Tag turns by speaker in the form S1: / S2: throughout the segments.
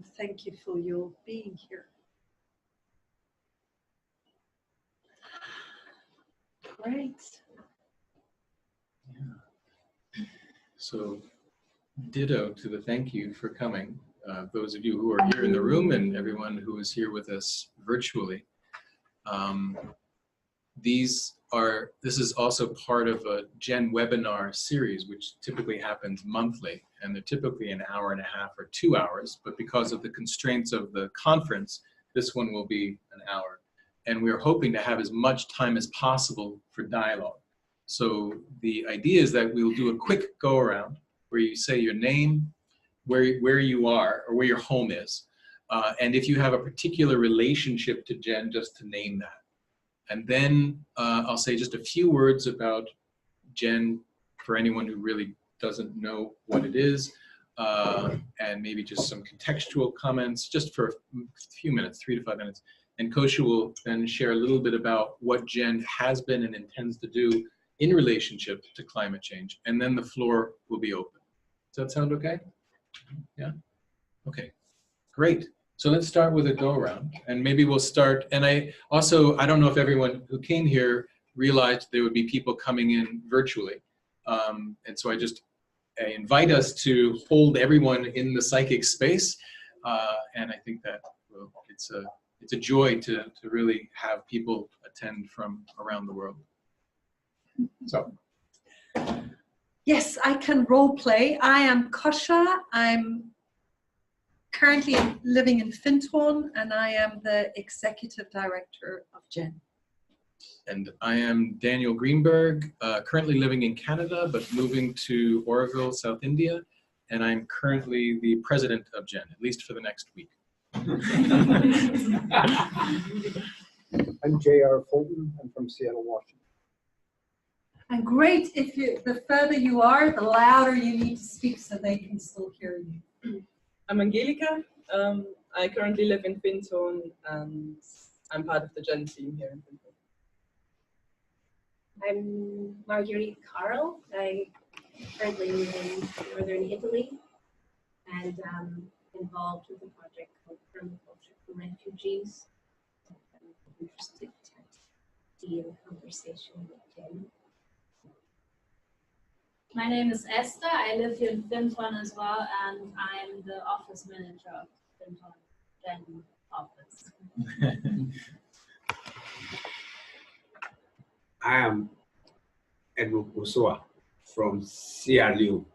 S1: and thank you for your being here. Great.
S2: Yeah. So ditto to the thank you for coming. Those of you who are here in the room and everyone who is here with us virtually. This is also part of a Gen webinar series, which typically happens monthly, and they're typically an hour and a half or 2 hours, but because of the constraints of the conference, this one will be an hour. And we're hoping to have as much time as possible for dialogue. So the idea is that we'll do a quick go around where you say your name, where you are, or where your home is. And if you have a particular relationship to Gen, just to name that. And then I'll say just a few words about Gen for anyone who really doesn't know what it is, and maybe just some contextual comments just for a few minutes, 3 to 5 minutes. And Kosha will then share a little bit about what Gen has been and intends to do in relationship to climate change. And then the floor will be open. Does that sound okay? Yeah? Okay, great. So let's start with a go around, and maybe we'll start. And I don't know if everyone who came here realized there would be people coming in virtually. And so I invite us to hold everyone in the psychic space. And I think that it's a joy to really have people attend from around the world. So.
S1: Yes, I can role play. I am Kosha. I'm currently living in Findhorn, and I am the executive director of Gen.
S2: And I am Daniel Greenberg, currently living in Canada, but moving to Oroville, South India. And I'm currently the president of Gen, at least for the next week.
S3: I'm J.R. Fulton. I'm from Seattle, Washington.
S1: And great, the further you are, the louder you need to speak so they can still hear you.
S4: I'm Angelika. I currently live in Findhorn, and I'm part of the Gen team here in Findhorn.
S5: I'm Marguerite Carl. I currently live in northern Italy and involved with a project called Permaculture for Refugees. I'm interested to be in conversation with Jen.
S6: My name is Esther. I live here in Findhorn as well, and I'm the office manager of the Findhorn Gen office.
S7: I am Edward Kusua from Sierra Leone.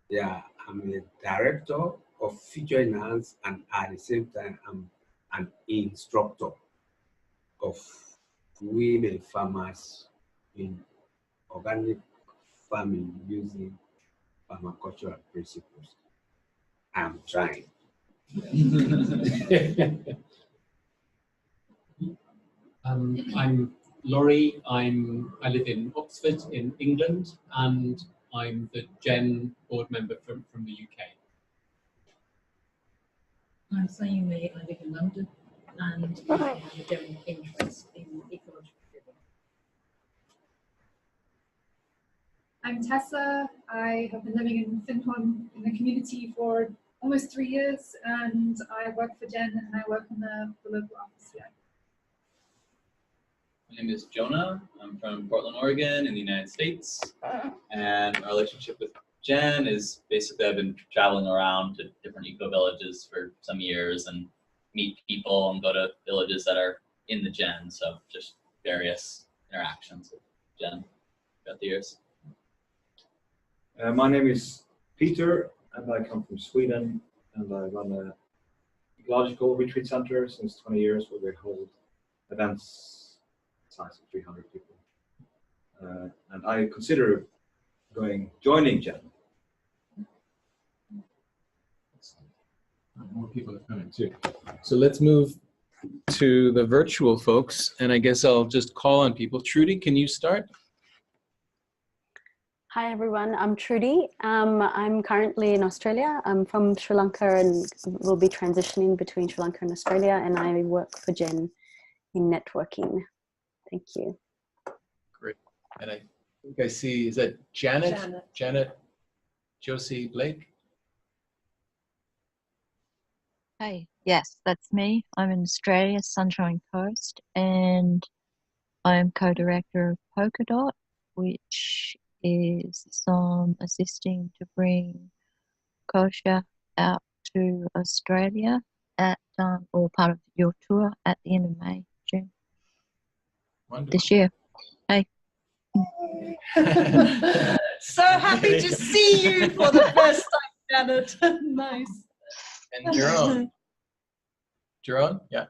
S7: Yeah, I'm the director of Future Enhance, and at the same time, I'm an instructor of women farmers in organic farming using permacultural principles. I'm trying.
S8: I'm Laurie. I live in Oxford in England, and I'm the Gen board member from the UK.
S9: I'm Saying May. I live in London, and I have a general interest in ecological living.
S10: I'm Tessa. I have been living in Findhorn in the community for almost 3 years, and I work for Gen, and I work in the local office here.
S11: My name is Jonah. I'm from Portland, Oregon in the United States. And my relationship with Gen is basically I've been traveling around to different eco-villages for some years and meet people and go to villages that are in the Gen. So just various interactions with Gen throughout the years.
S12: My name is Peter, and I come from Sweden, and I run a ecological retreat center since 20 years, where we hold events size of 300 people. And I consider joining Gen.
S2: More people are coming too. So let's move to the virtual folks, and I guess I'll just call on people. Trudy, can you start?
S13: Hi everyone, I'm Trudy. I'm currently in Australia. I'm from Sri Lanka and will be transitioning between Sri Lanka and Australia, and I work for Gen in networking. Thank you.
S2: Great. And I think I see, is that Janet? Janet Josie Blake?
S14: Hey, yes, that's me. I'm in Australia, Sunshine Coast, and I am co-director of Polkadot, which is assisting to bring Kosha out to Australia at or part of your tour at the end of May, June this year. Hey.
S1: So happy to see you for the first time, Janet. Nice.
S2: And Jerome. Jerome, yeah.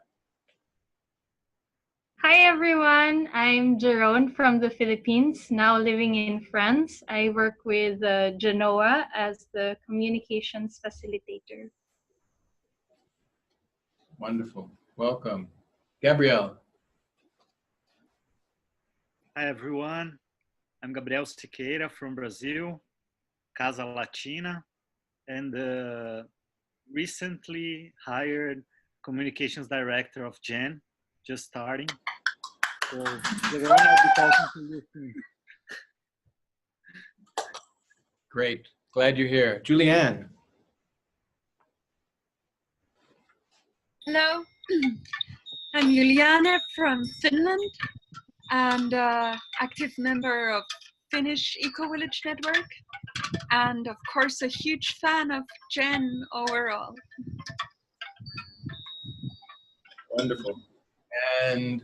S15: Hi everyone, I'm Jerome from the Philippines, now living in France. I work with Genoa as the communications facilitator.
S2: Wonderful. Welcome. Gabrielle.
S16: Hi everyone, I'm Gabriel Siqueira from Brazil, Casa Latina, and recently hired communications director of GEN, just starting. So later on I'll be talking to you soon.
S2: Great. Glad you're here. Julianne.
S17: Hello, I'm Juliana from Finland and active member of Finnish Ecovillage Network, and of course a huge fan of Jen overall.
S2: Wonderful. And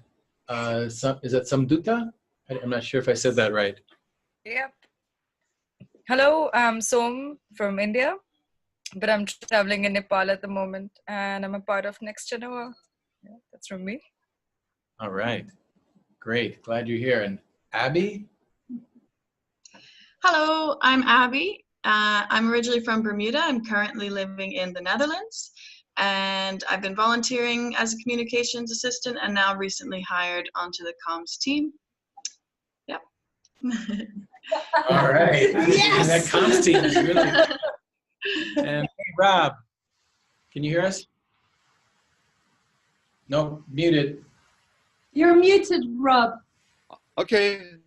S2: is that Samduta? I'm not sure if I said that right.
S18: Yep. Hello, I'm Som from India, but I'm traveling in Nepal at the moment, and I'm a part of Next Genoa. Yeah, that's from me.
S2: All right. Great. Glad you're here. And Abby?
S19: Hello, I'm Abby. I'm originally from Bermuda. I'm currently living in the Netherlands, and I've been volunteering as a communications assistant and now recently hired onto the comms team. Yep.
S2: All right.
S1: Yes!
S2: That comms team is really... And hey, Rob, can you hear us? No, muted.
S1: You're muted, Rob.
S20: Okay.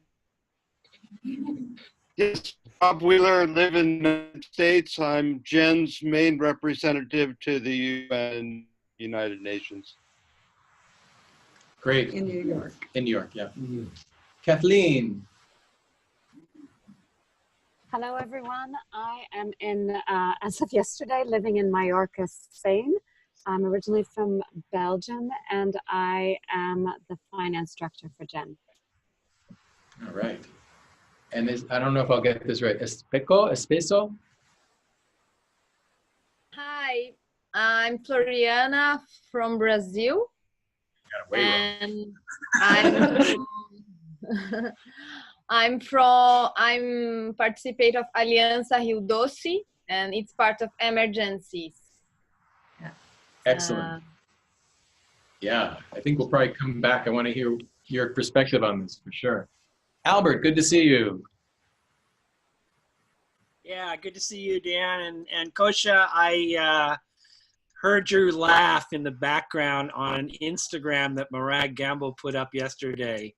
S20: Yes, Bob Wheeler, live in the United States. I'm Jen's main representative to the UN, United Nations.
S2: Great.
S1: In New York.
S2: In New York, yeah. Kathleen.
S13: Hello, everyone. I am as of yesterday, living in Mallorca, Spain. I'm originally from Belgium, and I am the finance director for Jen.
S2: All right. And I don't know if I'll get this right. Espeso?
S21: Hi, I'm Floriana from Brazil. And I'm participate of Aliança Rio Doce, and it's part of emergencies.
S2: Excellent. Yeah, I think we'll probably come back. I want to hear your perspective on this for sure. Albert, good to see you.
S22: Yeah, good to see you, Dan. And Kosha, I heard your laugh in the background on Instagram that Marag Gamble put up yesterday.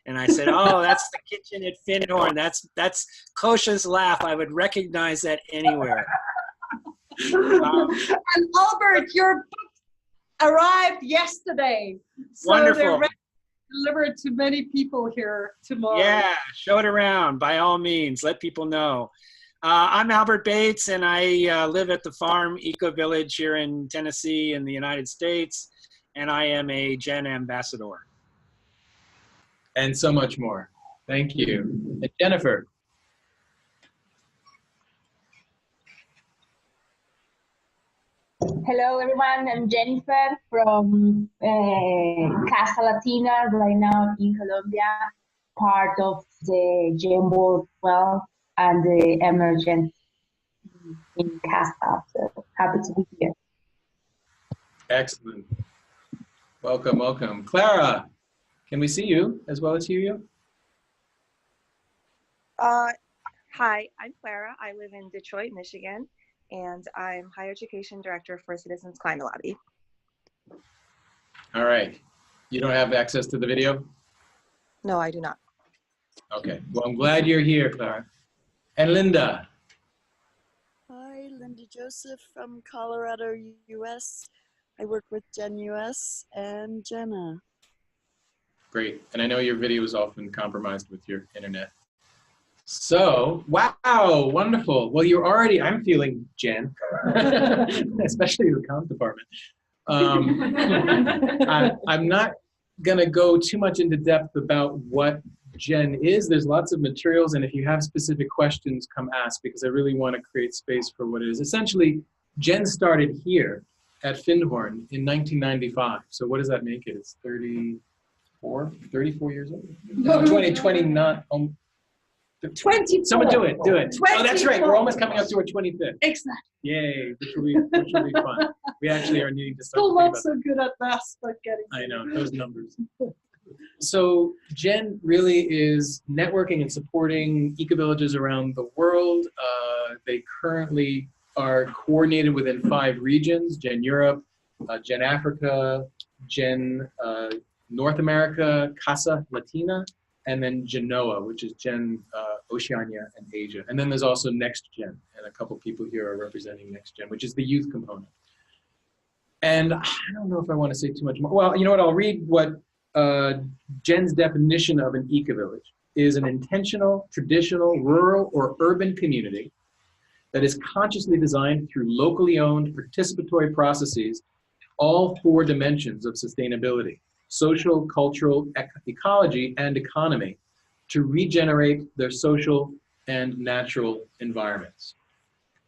S22: And I said, oh, that's the kitchen at Finhorn. That's Kosha's laugh. I would recognize that anywhere.
S1: And Albert, your book arrived yesterday. So
S22: Wonderful.
S1: they're ready to deliver to many people here tomorrow.
S22: Yeah, show it around by all means. Let people know. I'm Albert Bates, and I live at the farm Ecovillage here in Tennessee in the United States, and I am a Gen ambassador.
S2: And so much more. Thank you. And Jennifer.
S23: Hello everyone, I'm Jennifer from Casa Latina, right now in Colombia, part of the Gen Board 12 and the emergent in Casa. So happy to be here.
S2: Excellent. Welcome, welcome. Clara, can we see you as well as hear you?
S24: Hi, I'm Clara. I live in Detroit, Michigan, and I'm Higher Education Director for Citizens Climate Lobby.
S2: All right. You don't have access to the video?
S24: No, I do not.
S2: Okay. Well, I'm glad you're here, Clara. And Linda.
S25: Hi, Linda Joseph from Colorado, US.
S3: I work with Gen US and Jenna.
S2: Great. And I know your video is often compromised with your internet. So, wow, wonderful. Well, you're already, I'm feeling Jen, especially the comms department. I'm not going to go too much into depth about what Jen is. There's lots of materials, and if you have specific questions, come ask, because I really want to create space for what it is. Essentially, Jen started here at Findhorn in 1995. So what does that make it? It's 34 years old? No, 20, not
S1: 24.
S2: Someone do it.
S1: 24.
S2: Oh, that's right. We're almost coming up to our 25th.
S1: Exactly.
S2: Yay, which will be fun. We actually are needing to start
S1: Still
S2: thinking
S1: not
S2: about
S1: so good at math, but getting.
S2: I know, those numbers. So Jen really is networking and supporting ecovillages around the world. They currently are coordinated within 5 regions: Gen Europe, Gen Africa, Gen North America, Casa Latina, and then Genoa, which is Gen Oceania and Asia. And then there's also Next Gen, and a couple people here are representing Next Gen, which is the youth component. And I don't know if I want to say too much more. Well, you know what, I'll read what Jen's definition of an ecovillage is: an intentional, traditional, rural, or urban community that is consciously designed through locally owned participatory processes, all 4 dimensions of sustainability: social, cultural, ecology, and economy, to regenerate their social and natural environments.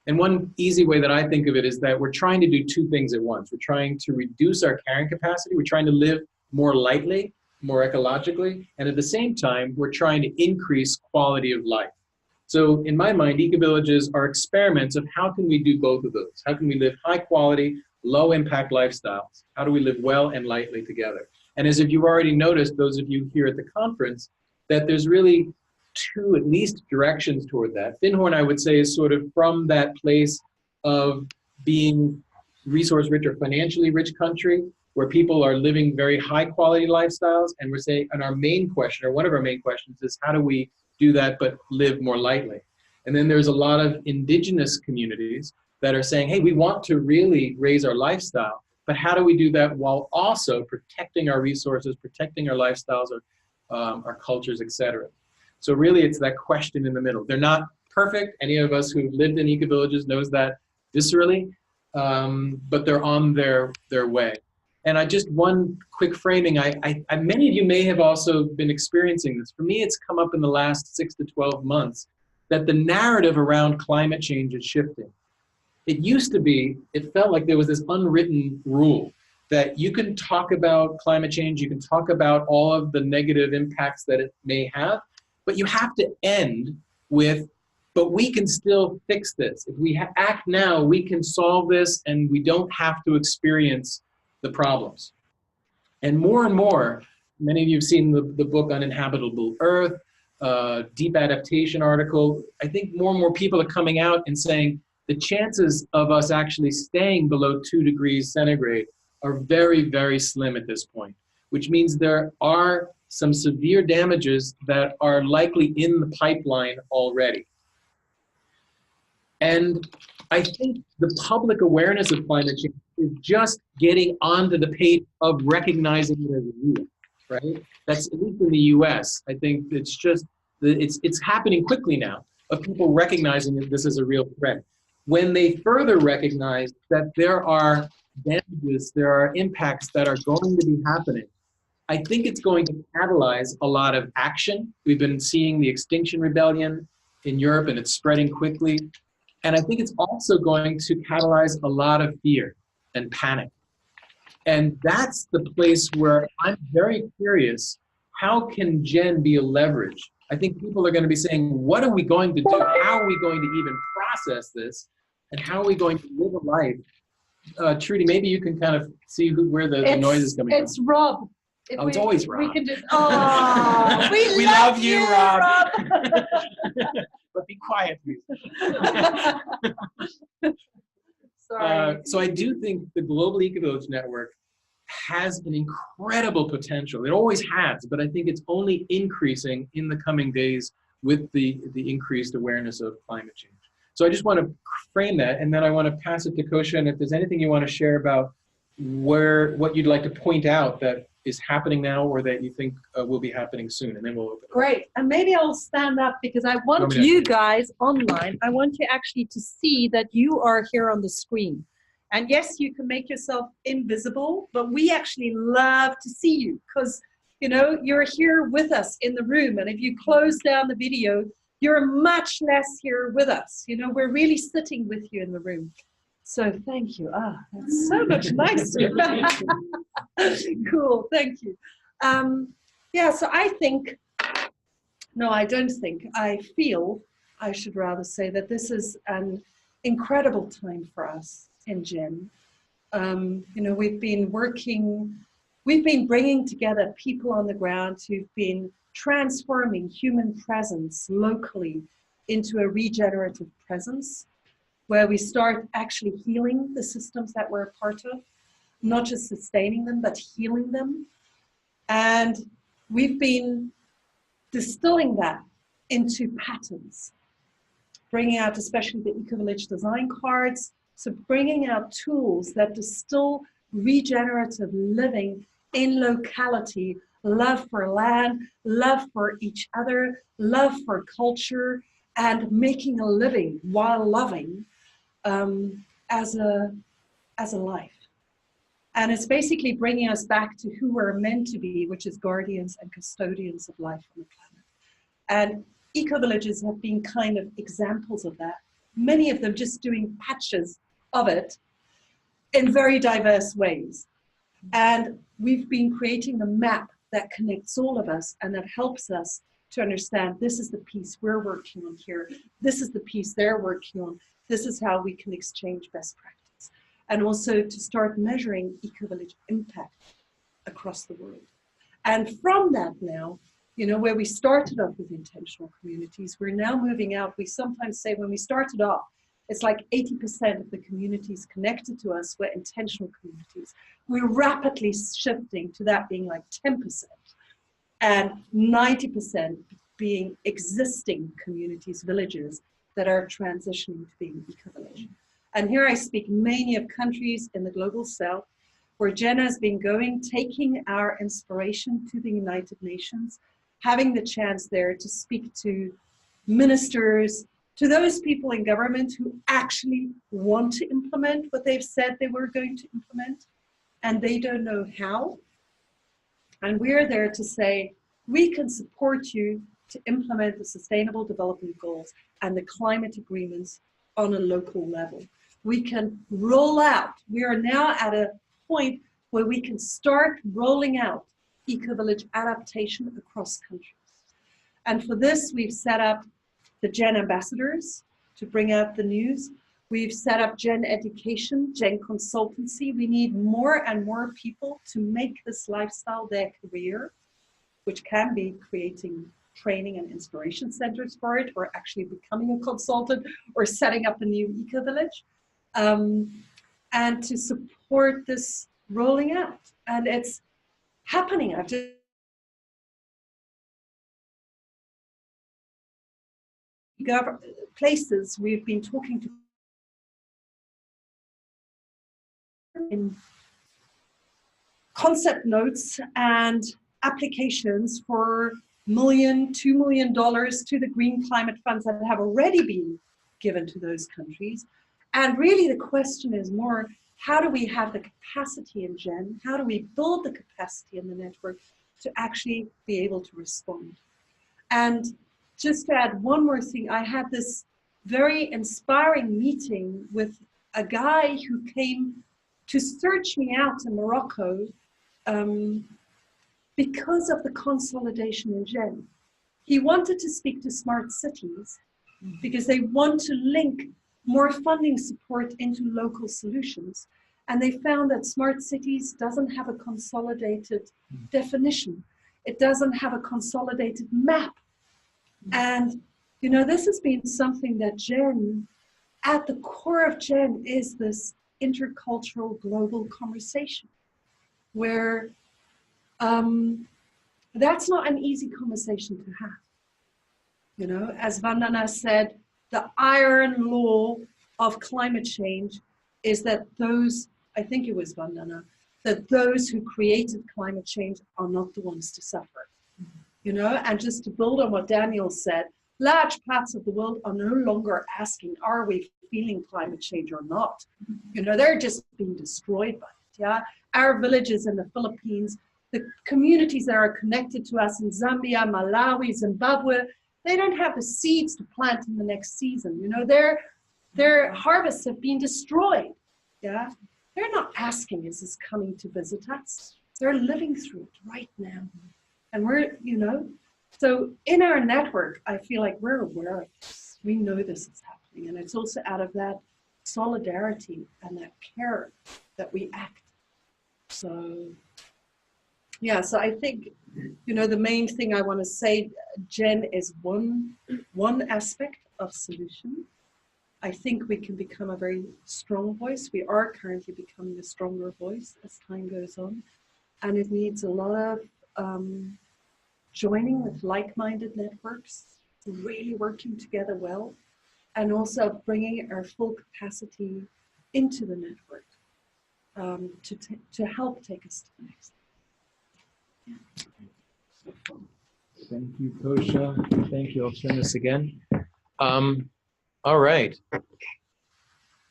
S2: And one easy way that I think of it is that we're trying to do 2 things at once. We're trying to reduce our carrying capacity. We're trying to live more lightly, more ecologically, and at the same time, we're trying to increase quality of life. So in my mind, ecovillages are experiments of how can we do both of those? How can we live high quality, low impact lifestyles? How do we live well and lightly together? And as if you've already noticed, those of you here at the conference, that there's really 2 at least directions toward that. Findhorn, I would say, is sort of from that place of being resource rich or financially rich country, where people are living very high quality lifestyles. And we're saying, and our main question, or one of our main questions, is how do we do that but live more lightly? And then there's a lot of indigenous communities that are saying, hey, we want to really raise our lifestyle, but how do we do that while also protecting our resources, protecting our lifestyles, our cultures, etc. So really it's that question in the middle. They're not perfect. Any of us who've lived in ecovillages knows that viscerally, but they're on their way. And one quick framing, many of you may have also been experiencing this. For me, it's come up in the last 6 to 12 months that the narrative around climate change is shifting. It used to be, it felt like there was this unwritten rule that you can talk about climate change, you can talk about all of the negative impacts that it may have, but you have to end with, but we can still fix this. If we act now, we can solve this, and we don't have to experience the problems. And more, many of you have seen the book Uninhabitable Earth, Deep Adaptation article. I think more and more people are coming out and saying the chances of us actually staying below 2 degrees centigrade are very, very slim at this point, which means there are some severe damages that are likely in the pipeline already. And I think the public awareness of climate change is just getting onto the page of recognizing it as real, right? That's, at least in the US, I think it's just, it's happening quickly now, of people recognizing that this is a real threat. When they further recognize that there are damages, there are impacts that are going to be happening, I think it's going to catalyze a lot of action. We've been seeing the Extinction Rebellion in Europe, and it's spreading quickly. And I think it's also going to catalyze a lot of fear and panic. And that's the place where I'm very curious, how can Jen be a leverage? I think people are going to be saying, what are we going to do? How are we going to even process this? And how are we going to live a life? Trudy, maybe you can kind of see where the noise is coming from.
S1: It's Rob.
S2: It's always Rob.
S1: We can just, oh, we love you, Rob.
S2: But be quiet, please.
S1: Sorry.
S2: So I do think the Global Ecovillage Network has an incredible potential. It always has, but I think it's only increasing in the coming days with the increased awareness of climate change. So I just want to frame that, and then I want to pass it to Kosha, and if there's anything you want to share about what you'd like to point out that is happening now or that you think will be happening soon, and then we'll open it up.
S1: Great, and maybe I'll stand up because I want you guys online, I want you actually to see that you are here on the screen. And yes, you can make yourself invisible, but we actually love to see you because, you know, you're here with us in the room. And if you close down the video, you're much less here with us. You know, we're really sitting with you in the room. So thank you. Ah, that's so much nicer. Cool, thank you. Yeah, so I think, no, I don't think, I feel, I should rather say that this is an incredible time for us in GEN. You know, we've been bringing together people on the ground who've been transforming human presence locally into a regenerative presence, where we start actually healing the systems that we're a part of, not just sustaining them, but healing them. And we've been distilling that into patterns, bringing out especially the Ecovillage design cards, so bringing out tools that distill regenerative living in locality, love for land, love for each other, love for culture, and making a living while loving as a life. And it's basically bringing us back to who we're meant to be, which is guardians and custodians of life on the planet. And ecovillages have been kind of examples of that. Many of them just doing patches of it in very diverse ways. And we've been creating the map that connects all of us and that helps us to understand this is the piece we're working on here. This is the piece they're working on. This is how we can exchange best practice. And also to start measuring ecovillage impact across the world. And from that now, you know, where we started off with intentional communities, we're now moving out. We sometimes say when we started off, it's like 80% of the communities connected to us were intentional communities. We're rapidly shifting to that being like 10% and 90% being existing communities, villages that are transitioning to being eco-village. And here I speak mainly of countries in the global south where Jenna has been going, taking our inspiration to the United Nations, having the chance there to speak to ministers, to those people in government who actually want to implement what they've said they were going to implement, and they don't know how. And we're there to say, we can support you to implement the Sustainable Development Goals and the climate agreements on a local level. We can roll out. We are now at a point where we can start rolling out eco-village adaptation across countries. And for this, we've set up the GEN ambassadors to bring out the news. We've set up GEN education, GEN consultancy. We need more and more people to make this lifestyle their career, which can be creating training and inspiration centers for it, or actually becoming a consultant, or setting up a new eco-village, and to support this rolling out. And it's happening. I've just places we've been talking to in concept notes and applications for $1 million, $2 million to the green climate funds that have already been given to those countries. And really the question is more, how do we have the capacity in GEN? How do we build the capacity in the network to actually be able to respond? And just to add one more thing, I had this very inspiring meeting with a guy who came to search me out in Morocco because of the consolidation in GEN. He wanted to speak to smart cities because they want to link more funding support into local solutions. And they found that smart cities doesn't have a consolidated definition. It doesn't have a consolidated map. And, you know, this has been something that GEN, at the core of GEN, is this intercultural global conversation where that's not an easy conversation to have. You know, as Vandana said, the iron law of climate change is that those, I think it was Vandana, that those who created climate change are not the ones to suffer. You know, and just to build on what Daniel said, large parts of the world are no longer asking, are we feeling climate change or not? You know, they're just being destroyed by it, yeah? Our villages in the Philippines, the communities that are connected to us in Zambia, Malawi, Zimbabwe, they don't have the seeds to plant in the next season. You know, their harvests have been destroyed, yeah? They're not asking, is this coming to visit us? They're living through it right now. And we're, you know, so in our network, I feel like we're aware of this. We know this is happening. And it's also out of that solidarity and that care that we act. So, yeah, so I think, you know, the main thing I want to say, Jen, is one aspect of solution. I think we can become a very strong voice. We are currently becoming a stronger voice as time goes on. And it needs a lot of joining with like-minded networks, really working together well, and also bringing our full capacity into the network to help take us to the next step.
S2: Thank you, Kosha. Thank you. I'll send this again. All right.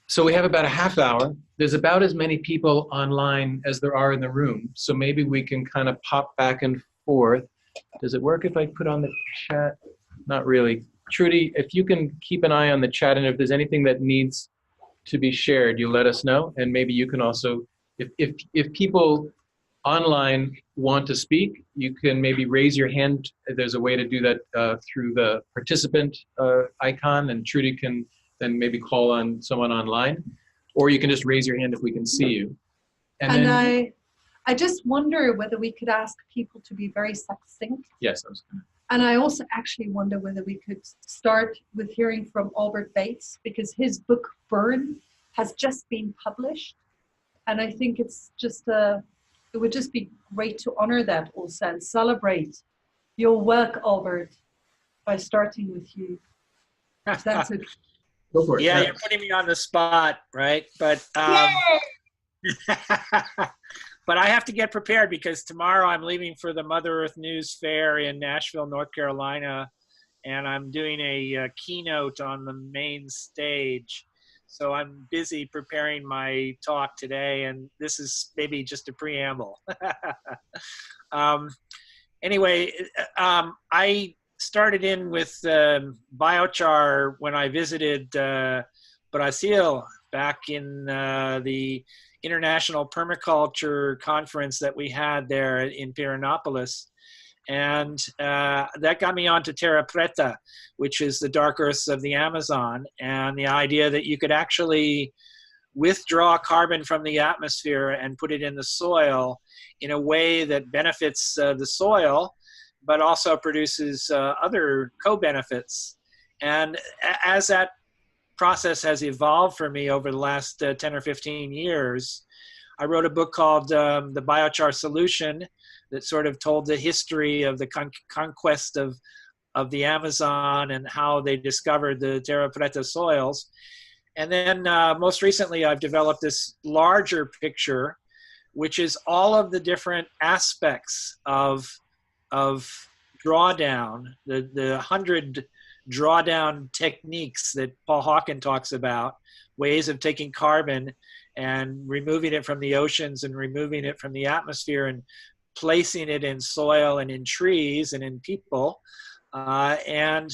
S2: So we have about a half hour. There's about as many people online as there are in the room. So maybe we can kind of pop back and forth. Does it work if I put on the chat? Not really. Trudy, if you can keep an eye on the chat, and if there's anything that needs to be shared, you let us know. And maybe you can also, if people online want to speak, you can maybe raise your hand. There's a way to do that through the participant icon, and Trudy can then maybe call on someone online, or you can just raise your hand if we can see you.
S1: And then, I just wonder whether we could ask people to be very succinct.
S2: Yes, I was gonna.
S1: And I also actually wonder whether we could start with hearing from Albert Bates, because his book Burn has just been published. And I think it's just it would just be great to honor that also and celebrate your work, Albert, by starting with you. If that's it.
S2: Go for it.
S22: Yeah, you're putting me on the spot, right? But but I have to get prepared because tomorrow I'm leaving for the Mother Earth News Fair in Nashville, North Carolina, and I'm doing a keynote on the main stage. So I'm busy preparing my talk today, and this is maybe just a preamble. Anyway, I started in with biochar when I visited Brazil back in the International Permaculture Conference that we had there in Pirenópolis. And that got me onto Terra Preta, which is the dark earths of the Amazon, and the idea that you could actually withdraw carbon from the atmosphere and put it in the soil in a way that benefits the soil, but also produces other co-benefits. And as that process has evolved for me over the last 10 or 15 years, I wrote a book called The Biochar Solution that sort of told the history of the conquest of the Amazon and how they discovered the Terra Preta soils. And then most recently, I've developed this larger picture, which is all of the different aspects of drawdown, the 100 drawdown techniques that Paul Hawken talks about, ways of taking carbon and removing it from the oceans and removing it from the atmosphere and placing it in soil and in trees and in people. And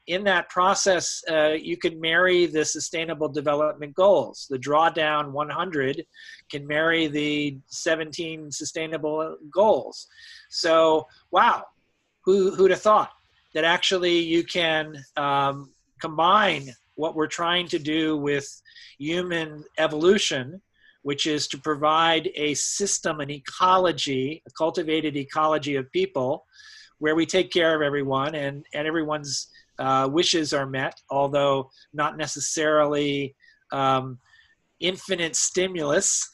S22: in that process, you can marry the Sustainable Development Goals. The Drawdown 100 can marry the 17 Sustainable Goals. So, wow, who'd have thought that actually you can combine what we're trying to do with human evolution, which is to provide a system, an ecology, a cultivated ecology of people, where we take care of everyone and everyone's wishes are met, although not necessarily infinite stimulus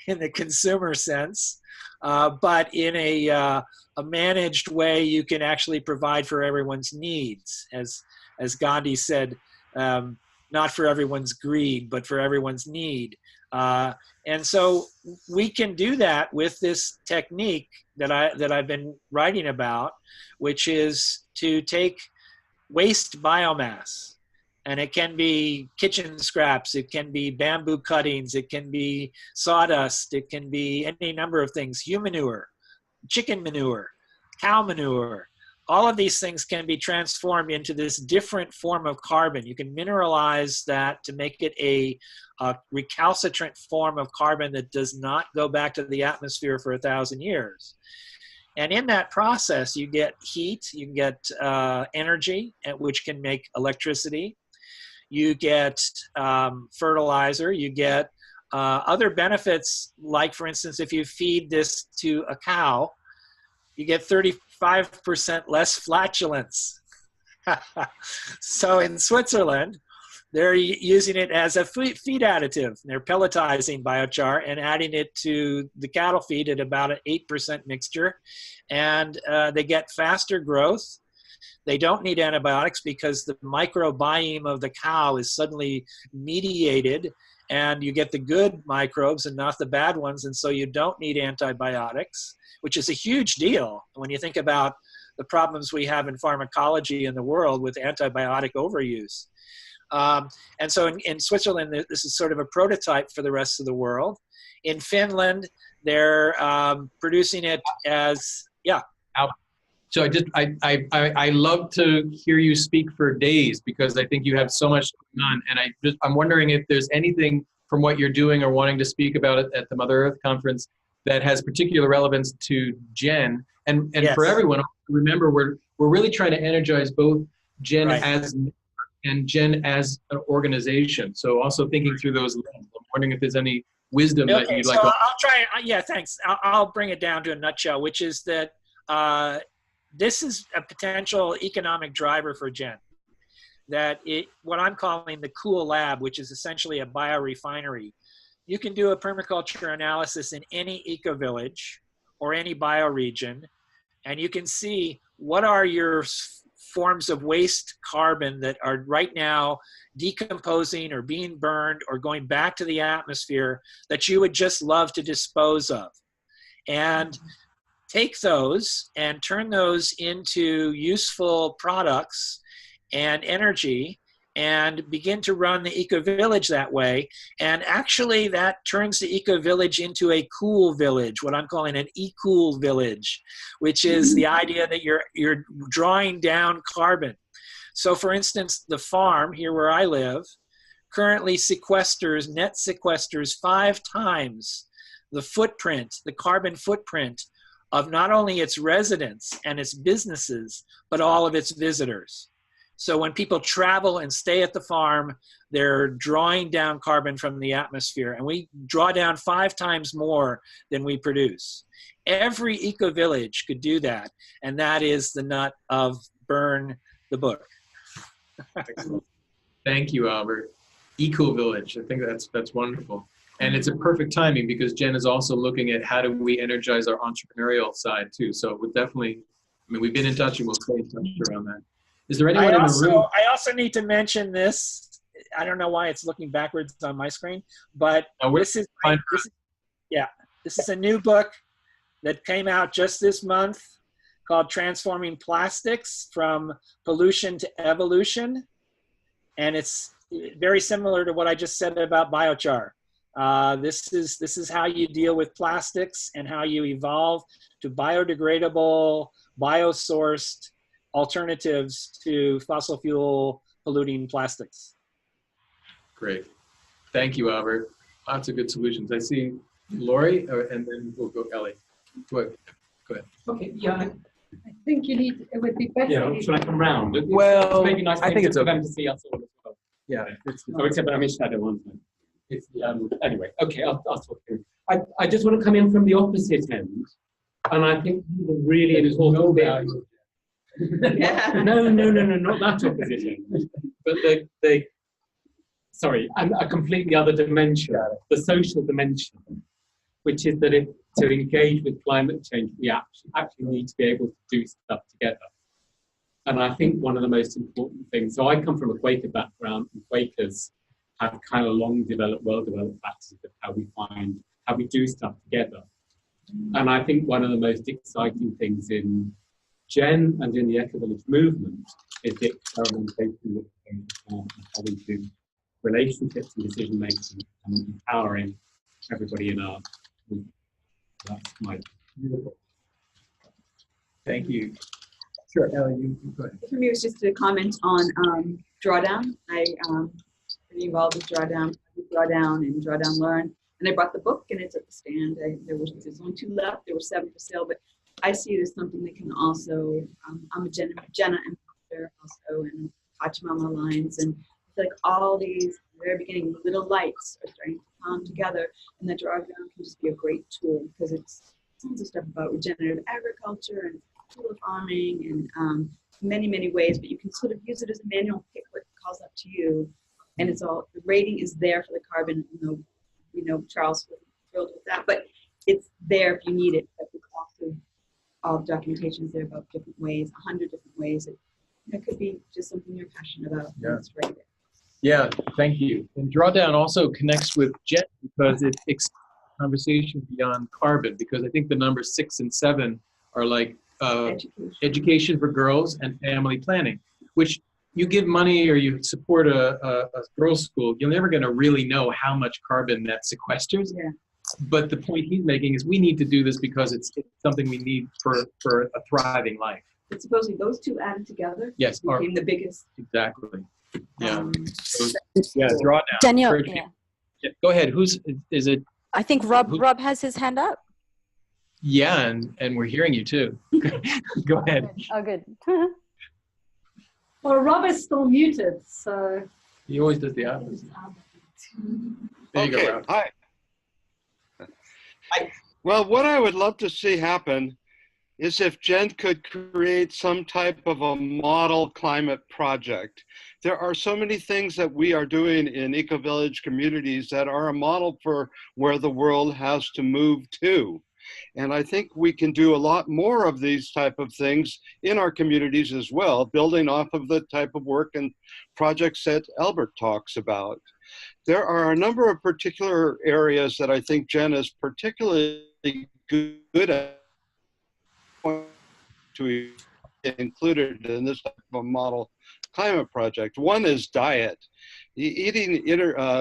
S22: in the consumer sense, but in a managed way you can actually provide for everyone's needs. As Gandhi said, not for everyone's greed, but for everyone's need. And so we can do that with this technique that I've been writing about, which is to take waste biomass. And it can be kitchen scraps, it can be bamboo cuttings, it can be sawdust, it can be any number of things, human manure, chicken manure, cow manure. All of these things can be transformed into this different form of carbon. You can mineralize that to make it a recalcitrant form of carbon that does not go back to the atmosphere for 1,000 years. And in that process, you get heat, you get energy, which can make electricity. You get fertilizer, you get other benefits, like for instance, if you feed this to a cow, you get 35% less flatulence. So in Switzerland, they're using it as a feed additive. They're pelletizing biochar and adding it to the cattle feed at about an 8% mixture. And they get faster growth. They don't need antibiotics because the microbiome of the cow is suddenly mediated, and you get the good microbes and not the bad ones. And so you don't need antibiotics, which is a huge deal when you think about the problems we have in pharmacology in the world with antibiotic overuse. And so in Switzerland, this is sort of a prototype for the rest of the world. In Finland, they're producing it as, yeah.
S2: So I love to hear you speak for days, because I think you have so much going on. And I'm wondering if there's anything from what you're doing or wanting to speak about it at the Mother Earth Conference that has particular relevance to Jen. And yes, for everyone, remember, we're really trying to energize both Jen as and Jen as an organization. So also thinking through those lens. I'm wondering if there's any wisdom that you'd like to...
S22: I'll try, yeah, thanks. I'll bring it down to a nutshell, which is that this is a potential economic driver for Jen. That what I'm calling the cool lab, which is essentially a biorefinery. You can do a permaculture analysis in any eco-village or any bioregion, and you can see what are your forms of waste carbon that are right now decomposing or being burned or going back to the atmosphere that you would just love to dispose of. And take those and turn those into useful products and energy and begin to run the eco-village that way. And actually that turns the eco-village into a cool village, what I'm calling an e-cool village, which is the idea that you're drawing down carbon. So for instance, the farm here where I live currently net sequesters 5 times the footprint, the carbon footprint of not only its residents and its businesses, but all of its visitors. So when people travel and stay at the farm, they're drawing down carbon from the atmosphere, and we draw down 5 times more than we produce. Every eco-village could do that, and that is the nut of Burn the Book.
S2: Thank you, Albert. Eco-village, I think that's wonderful. And it's a perfect timing because Jen is also looking at how do we energize our entrepreneurial side too. So we'll definitely, I mean, we've been in touch and we'll stay in touch around that. Is there anyone in the room?
S22: I also need to mention this. I don't know why it's looking backwards on my screen, but this is a new book that came out just this month called Transforming Plastics from Pollution to Evolution. And it's very similar to what I just said about biochar. This is how you deal with plastics and how you evolve to biodegradable, biosourced alternatives to fossil fuel polluting plastics.
S2: Great. Thank you, Albert. Lots of good solutions. I see Lori, and then we'll go Ellie. Go ahead.
S4: Okay, yeah.
S1: I think it would be better.
S4: Yeah, should I come round?
S2: Well,
S4: maybe nice
S2: I think it's
S4: for
S2: okay.
S4: them to see us all as well.
S2: Yeah.
S4: Except I'm in shadow one. It's anyway. Okay, I'll talk to you. I just want to come in from the opposite end, and I think the really important bit. No, not that opposite end, but the sorry, and a completely other dimension, the social dimension, which is that to engage with climate change, we actually need to be able to do stuff together. And I think one of the most important things, so I come from a Quaker background, and Quakers have kind of long developed, well-developed practices of how we do stuff together. And I think one of the most exciting things in Gen and in the Ecovillage movement is the experimentation with and how we do relationships and decision making and empowering everybody in our movement. That's my beautiful.
S2: Thank you. Sure, Ellie, you go ahead.
S5: For me, it was just a comment on drawdown. I pretty involved with drawdown and drawdown learn. And I brought the book and it's at the stand. There's only 2 left. There were 7 for sale, but I see it as something that can also, I'm a Jenna ambassador also, and Pachamama Alliance, and I feel like all these, at the very beginning, little lights are starting to come together, and that drawdown can just be a great tool because it's tons of stuff about regenerative agriculture and hula farming and many, many ways, but you can sort of use it as a manual, pick what calls up to you, and it's all, the rating is there for the carbon, Charles was thrilled with that, but it's there if you need it. But also, all the documentation is there about different ways, 100 different ways. It could be just something you're passionate about.
S2: Yeah.
S5: It's right there.
S2: Yeah, thank you. And drawdown also connects with Gen because it extends the conversation beyond carbon, because I think the numbers 6 and 7 are like education for girls and family planning, which you give money or you support a girls' school, you're never going to really know how much carbon that sequesters.
S5: Yeah.
S2: But the point he's making is we need to do this because it's something we need for a thriving life.
S5: But supposedly those 2 added together became the biggest.
S2: Exactly. Yeah. Drawdown.
S13: Daniel,
S2: yeah. Go ahead. Is it?
S13: I think Rob has his hand up.
S2: Yeah, and we're hearing you too. Go ahead.
S13: Oh, good.
S1: Well, Rob is still muted, so.
S2: He always does the opposite. There you go, Rob.
S20: Hi. Well, what I would love to see happen is if Gen could create some type of a model climate project. There are so many things that we are doing in Ecovillage communities that are a model for where the world has to move to. And I think we can do a lot more of these type of things in our communities as well, building off of the type of work and projects that Albert talks about. There are a number of particular areas that I think Gen is particularly good at to be included in this type of model climate project. One is diet. Eating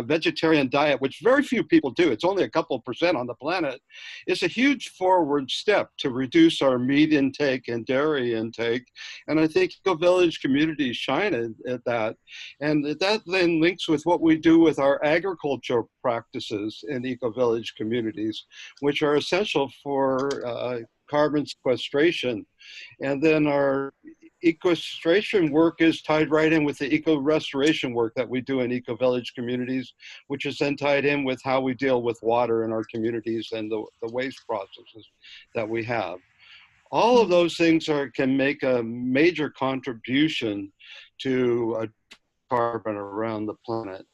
S20: vegetarian diet, which very few people do, it's only a couple % on the planet, is a huge forward step to reduce our meat intake and dairy intake. And I think Ecovillage communities shine at that. And that then links with what we do with our agricultural practices in Ecovillage communities, which are essential for carbon sequestration. And then our eco-restoration work is tied right in with the eco-restoration work that we do in Ecovillage communities, which is then tied in with how we deal with water in our communities and the waste processes that we have. All of those things can make a major contribution to carbon around the planet.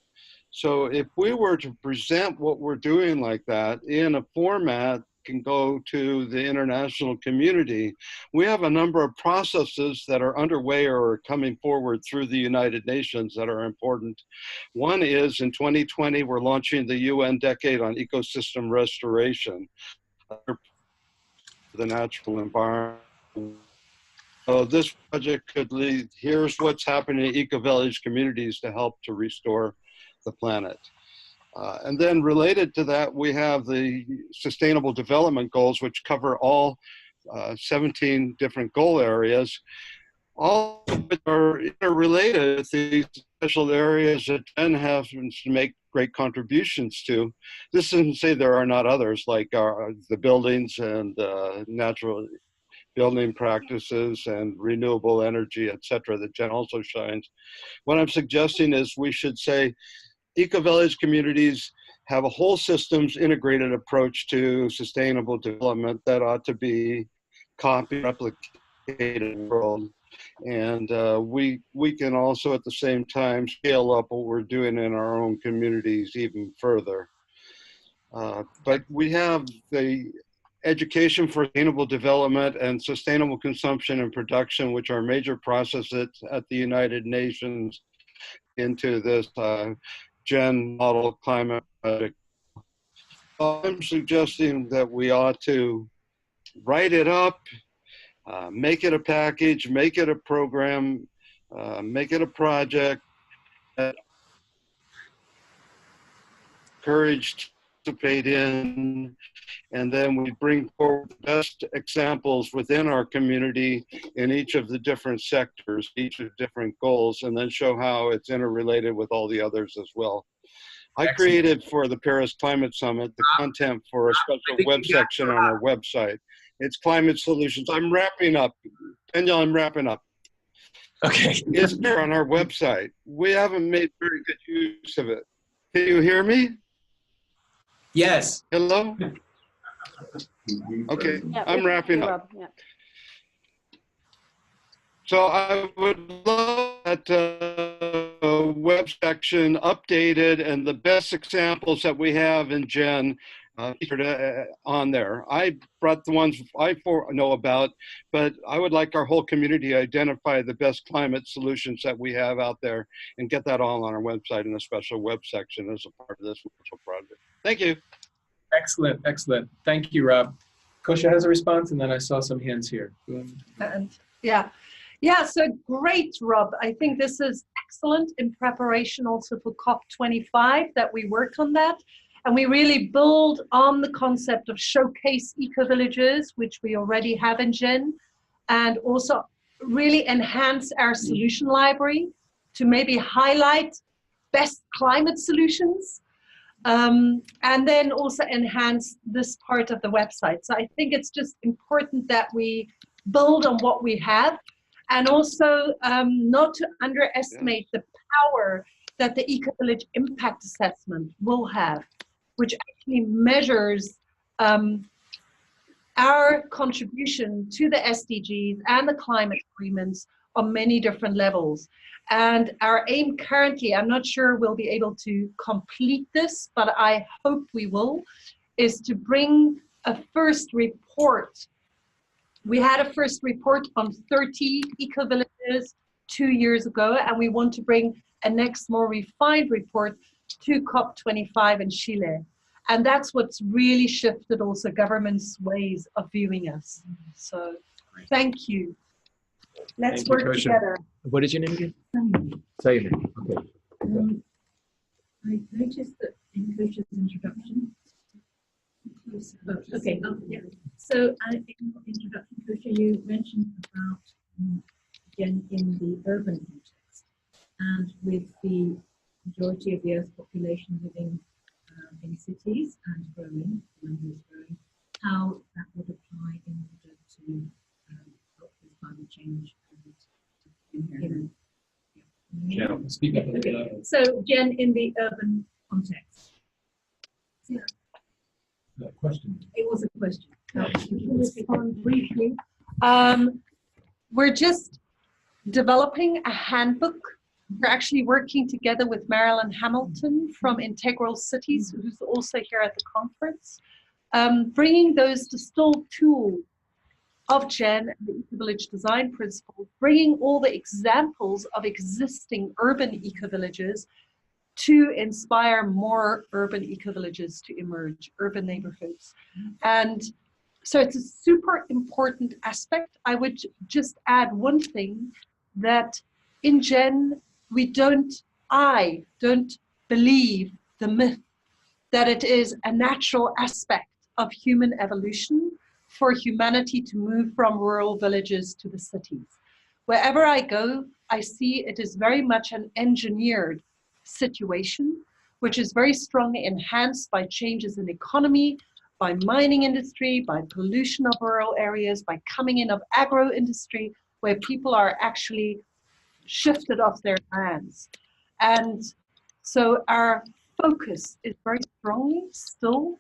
S20: So if we were to present what we're doing like that in a format can go to the international community, we have a number of processes that are underway or are coming forward through the United Nations that are important. One is in 2020, we're launching the UN Decade on Ecosystem Restoration, the natural environment. So this project could lead, here's what's happening in Ecovillage communities to help to restore the planet. And then related to that, we have the Sustainable Development Goals, which cover all 17 different goal areas. All of which are interrelated with these special areas that Gen has to make great contributions to. This doesn't say there are not others, like the buildings and natural building practices and renewable energy, et cetera, that Gen also shines. What I'm suggesting is we should say, Ecovillage communities have a whole systems integrated approach to sustainable development that ought to be copied, replicated in the world. And we can also at the same time scale up what we're doing in our own communities even further. But we have the education for sustainable development and sustainable consumption and production, which are major processes at the United Nations, into this GEN model climate project. I'm suggesting that we ought to write it up, make it a package, make it a program, make it a project that encourage to participate in, and then we bring forward the best examples within our community in each of the different sectors, each of different goals, and then show how it's interrelated with all the others as well. I created for the Paris Climate Summit the content for a special web section on our website. It's climate solutions. I'm wrapping up. Daniel, I'm wrapping up.
S2: Okay.
S20: It's there on our website. We haven't made very good use of it. Can you hear me?
S2: Yes.
S20: Hello? Okay,
S13: Yeah,
S20: I'm wrapping up.
S13: Yeah.
S20: So I would love that web section updated and the best examples that we have in GEN on there. I brought the ones I know about, but I would like our whole community to identify the best climate solutions that we have out there and get that all on our website in a special web section as a part of this special project. Thank you.
S2: Excellent, excellent. Thank you, Rob. Kosha has a response, and then I saw some hands here.
S1: And yeah, so great, Rob. I think this is excellent in preparation also for COP25 that we worked on that. And we really build on the concept of showcase eco-villages, which we already have in GEN, and also really enhance our solution library to maybe highlight best climate solutions, and then also enhance this part of the website. So I think it's just important that we build on what we have, and also not to underestimate the power that the Ecovillage impact assessment will have, which actually measures our contribution to the SDGs and the climate agreements on many different levels. And our aim currently, I'm not sure we'll be able to complete this, but I hope we will, is to bring a first report. We had a first report on 30 eco-villages 2 years ago, and we want to bring a next more refined report to COP25 in Chile. And that's what's really shifted also government's ways of viewing us. So thank you. Let's work together.
S2: What is your name again? Say your name. Okay.
S6: I noticed that in Kosha's introduction. So in your introduction, Kosha, you mentioned about GEN in the urban context, and with the majority of the Earth's population living in cities and growing, how that would apply in order to help with climate change and
S2: Speak up.
S6: Okay. So GEN in the urban context. Yeah.
S2: Question.
S6: It was a question.
S1: Respond briefly. We're just developing a handbook. We're actually working together with Marilyn Hamilton from Integral Cities, who's also here at the conference, bringing those distilled tools of GEN and the Ecovillage design principles, bringing all the examples of existing urban ecovillages to inspire more urban ecovillages to emerge, urban neighborhoods. And so it's a super important aspect. I would just add one thing, that in GEN, I don't believe the myth that it is a natural aspect of human evolution for humanity to move from rural villages to the cities. Wherever I go, I see it is very much an engineered situation, which is very strongly enhanced by changes in economy, by mining industry, by pollution of rural areas, by coming in of agro industry, where people are actually shifted off their lands. And so our focus is very strongly still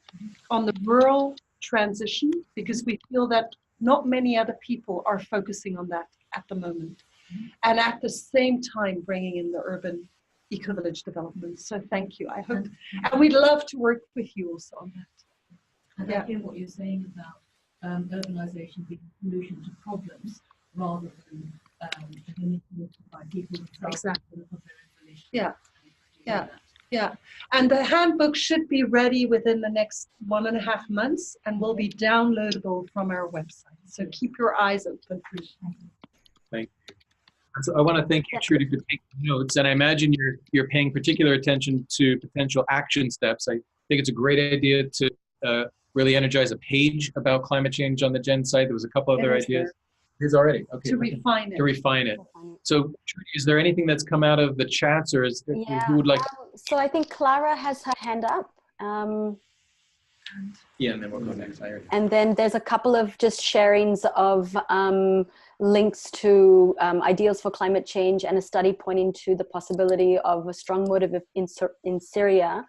S1: on the rural transition, because we feel that not many other people are focusing on that at the moment. And at the same time, bringing in the urban eco-village development. So thank you. I hope, and we'd love to work with you also on that.
S6: And I hear what you're saying about urbanisation being a solution to problems rather than initiated by people themselves.
S1: Exactly.
S6: Of their information.
S1: Yeah, yeah, yeah. And the handbook should be ready within the next 1.5 months and will be downloadable from our website. So keep your eyes open.
S2: Thank you. So I want to thank you, Trudy, for taking notes, and I imagine you're paying particular attention to potential action steps. I think it's a great idea to really energize a page about climate change on the Gen site. There was a couple other ideas. It is already okay.
S1: To refine it.
S2: To refine it. So, Trudy, is there anything that's come out of the chats, or is who would like?
S13: So I think Clara has her hand up.
S2: Yeah, and then we'll go next.
S13: And then there's a couple of just sharings of links to ideals for climate change and a study pointing to the possibility of a strong motive in Syria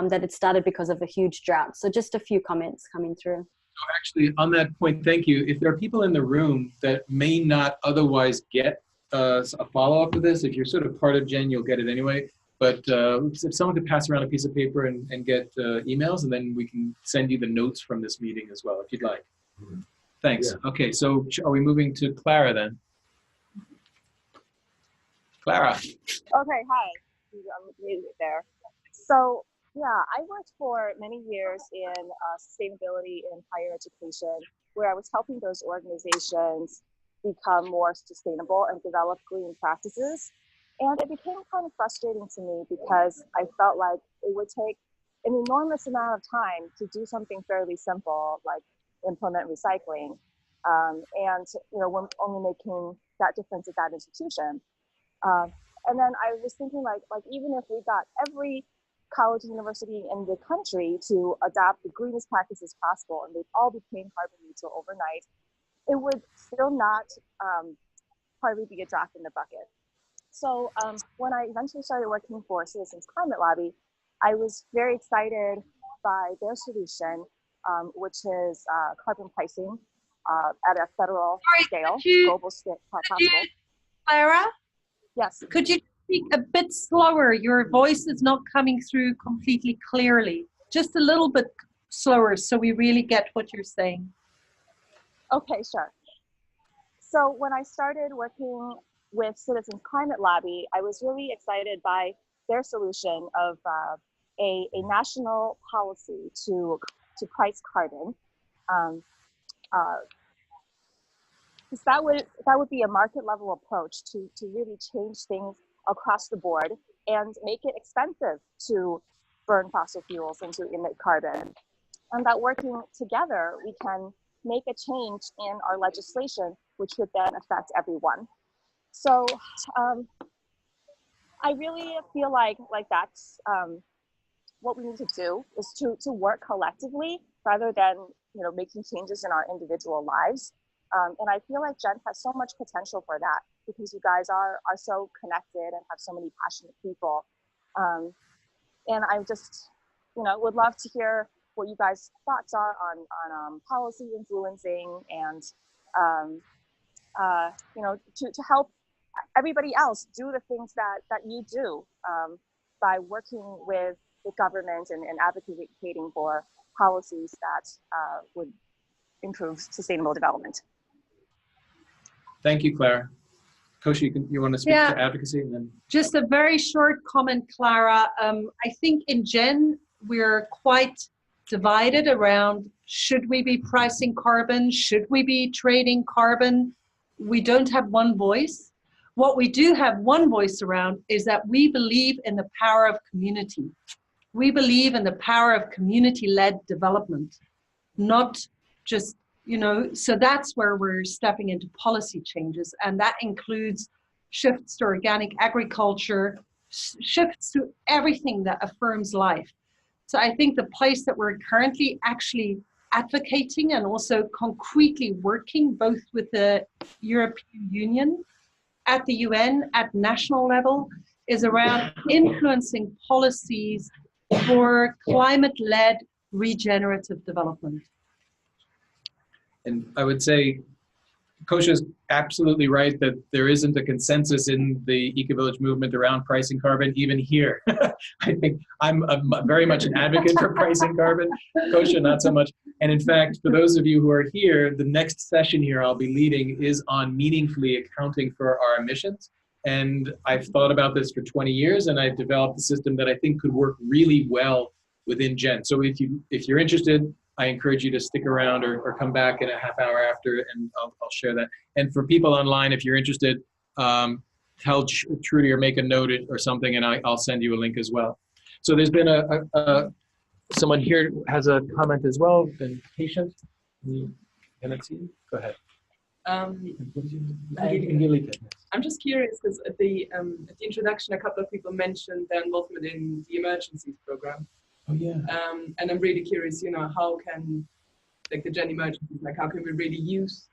S13: that it started because of a huge drought. So just a few comments coming through.
S2: So actually, on that point, thank you. If there are people in the room that may not otherwise get a follow-up to this, if you're sort of part of Gen, you'll get it anyway. But if someone could pass around a piece of paper and get emails, and then we can send you the notes from this meeting as well, if you'd like. Thanks. Yeah. Okay, so are we moving to Clara then? Clara.
S24: Okay, hi. I'm muted there. So, yeah, I worked for many years in sustainability in higher education, where I was helping those organizations become more sustainable and develop green practices. And it became kind of frustrating to me because I felt like it would take an enormous amount of time to do something fairly simple, like implement recycling. And, you know, we're only making that difference at that institution. And then I was thinking like even if we got every college and university in the country to adopt the greenest practices possible and they'd all became carbon neutral overnight, it would still not hardly be a drop in the bucket. So when I eventually started working for Citizens Climate Lobby, I was very excited by their solution, which is carbon pricing at a federal scale, global scale possible.
S1: Clara?
S24: Yes.
S1: Could you speak a bit slower? Your voice is not coming through completely clearly. Just a little bit slower so we really get what you're saying.
S24: Okay, sure. So when I started working with Citizens Climate Lobby, I was really excited by their solution of a national policy to price carbon. Because that would be a market level approach to really change things across the board and make it expensive to burn fossil fuels and to emit carbon. And that working together, we can make a change in our legislation, which would then affect everyone. So I really feel like that's what we need to do is to work collectively rather than making changes in our individual lives. And I feel like Gen has so much potential for that because you guys are so connected and have so many passionate people. And I just would love to hear what you guys' thoughts are on policy influencing and to help everybody else do the things that you do by working with the government and advocating for policies that would improve sustainable development.
S2: Thank you, Clara. Kosha, you want to speak to advocacy? And then
S1: just a very short comment, Clara. I think in Gen, we're quite divided around should we be pricing carbon? Should we be trading carbon? We don't have one voice. What we do have one voice around is that we believe in the power of community. We believe in the power of community-led development, not just, so that's where we're stepping into policy changes. And that includes shifts to organic agriculture, shifts to everything that affirms life. So I think the place that we're currently actually advocating and also concretely working both with the European Union, at the UN, at national level, is around influencing policies for climate-led regenerative development.
S2: And I would say Kosha's absolutely right that there isn't a consensus in the Ecovillage movement around pricing carbon, even here. I think I'm very much an advocate for pricing carbon. Kosha, not so much. And in fact, for those of you who are here, the next session here I'll be leading is on meaningfully accounting for our emissions. And I've thought about this for 20 years, and I've developed a system that I think could work really well within Gen. So if you're interested, I encourage you to stick around or come back in a half hour after, and I'll share that. And for people online, if you're interested, tell Trudy or make a note or something, and I'll send you a link as well. So there's been someone here has a comment as well. Been patient. Can I see you? Go ahead.
S7: I'm just curious because at the introduction, a couple of people mentioned their involvement in the emergencies program.
S2: Oh yeah.
S7: And I'm really curious, you know, how can, like the Gen emergencies, like how can we really use